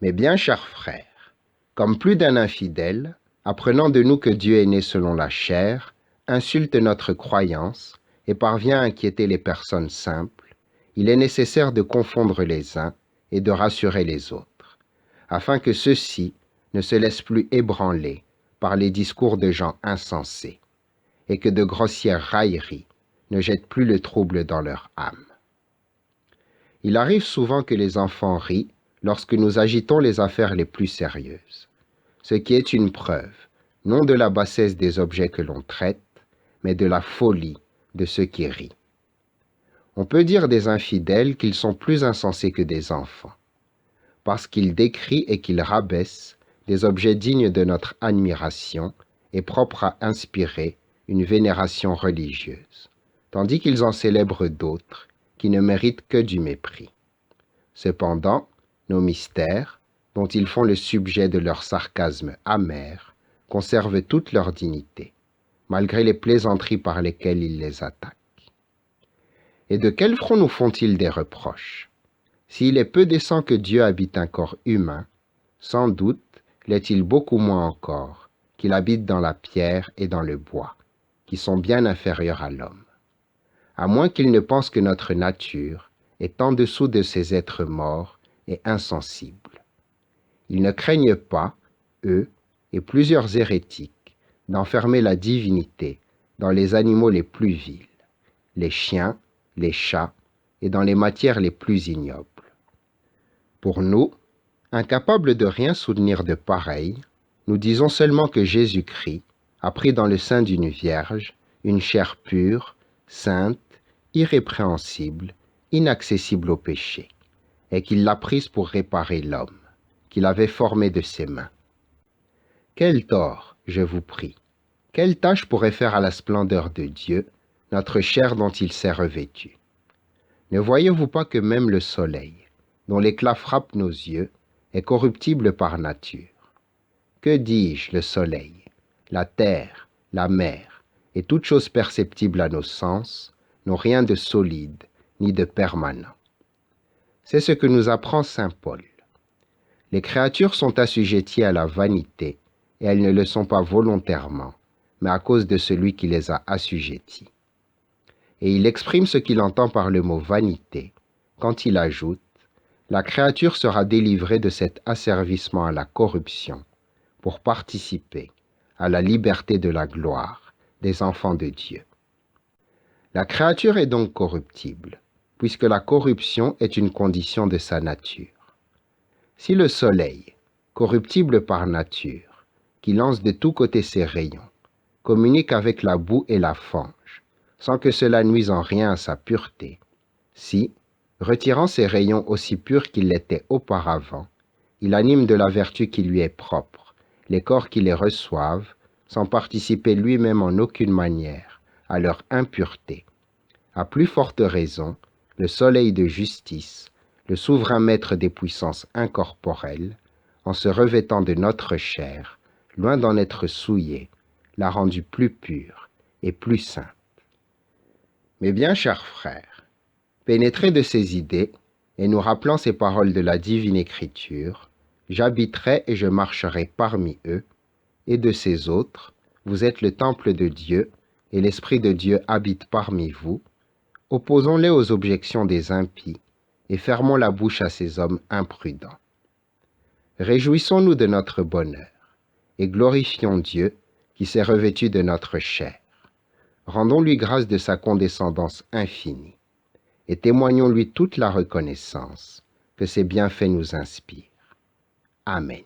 Mes bien chers frères, comme plus d'un infidèle, apprenant de nous que Dieu est né selon la chair, insulte notre croyance et parvient à inquiéter les personnes simples, il est nécessaire de confondre les uns et de rassurer les autres, afin que ceux-ci ne se laissent plus ébranler par les discours de gens insensés, et que de grossières railleries ne jettent plus le trouble dans leur âme. Il arrive souvent que les enfants rient lorsque nous agitons les affaires les plus sérieuses, ce qui est une preuve, non de la bassesse des objets que l'on traite, mais de la folie de ceux qui rient. On peut dire des infidèles qu'ils sont plus insensés que des enfants, parce qu'ils décrient et qu'ils rabaissent des objets dignes de notre admiration et propres à inspirer une vénération religieuse, tandis qu'ils en célèbrent d'autres qui ne méritent que du mépris. Cependant, nos mystères, dont ils font le sujet de leur sarcasme amer, conservent toute leur dignité, malgré les plaisanteries par lesquelles ils les attaquent. Et de quel front nous font-ils des reproches? S'il est peu décent que Dieu habite un corps humain, sans doute l'est-il beaucoup moins encore qu'il habite dans la pierre et dans le bois, qui sont bien inférieurs à l'homme. À moins qu'ils ne pensent que notre nature est en dessous de ces êtres morts et insensibles. Ils ne craignent pas, eux et plusieurs hérétiques, d'enfermer la divinité dans les animaux les plus vils, les chiens, les chats et dans les matières les plus ignobles. Pour nous, incapables de rien soutenir de pareil, nous disons seulement que Jésus-Christ a pris dans le sein d'une vierge une chair pure, sainte, irrépréhensible, inaccessible au péché, et qu'il l'a prise pour réparer l'homme, qu'il avait formé de ses mains. Quel tort, je vous prie, quelle tâche pourrait faire à la splendeur de Dieu notre chair dont il s'est revêtu? Ne voyez-vous pas que même le soleil, dont l'éclat frappe nos yeux, est corruptible par nature? Que dis-je, le soleil, la terre, la mer, et toutes choses perceptibles à nos sens, n'ont rien de solide ni de permanent. C'est ce que nous apprend saint Paul. Les créatures sont assujetties à la vanité, et elles ne le sont pas volontairement, mais à cause de celui qui les a assujetties. Et il exprime ce qu'il entend par le mot vanité, quand il ajoute « La créature sera délivrée de cet asservissement à la corruption, pour participer à la liberté de la gloire des enfants de Dieu. » La créature est donc corruptible, puisque la corruption est une condition de sa nature. Si le soleil, corruptible par nature, qui lance de tous côtés ses rayons, communique avec la boue et la fange, sans que cela nuise en rien à sa pureté, si, retirant ses rayons aussi purs qu'ils l'étaient auparavant, il anime de la vertu qui lui est propre, les corps qui les reçoivent, sans participer lui-même en aucune manière à leur impureté. À plus forte raison, le soleil de justice, le souverain maître des puissances incorporelles, en se revêtant de notre chair, loin d'en être souillé, l'a rendue plus pure et plus sainte. Mes bien chers frères, pénétrés de ces idées, et nous rappelant ces paroles de la divine Écriture, j'habiterai et je marcherai parmi eux, et de ces autres, vous êtes le temple de Dieu, et l'Esprit de Dieu habite parmi vous. Opposons-les aux objections des impies, et fermons la bouche à ces hommes imprudents. Réjouissons-nous de notre bonheur, et glorifions Dieu, qui s'est revêtu de notre chair. Rendons-lui grâce de sa condescendance infinie, et témoignons-lui toute la reconnaissance que ses bienfaits nous inspirent. Amen.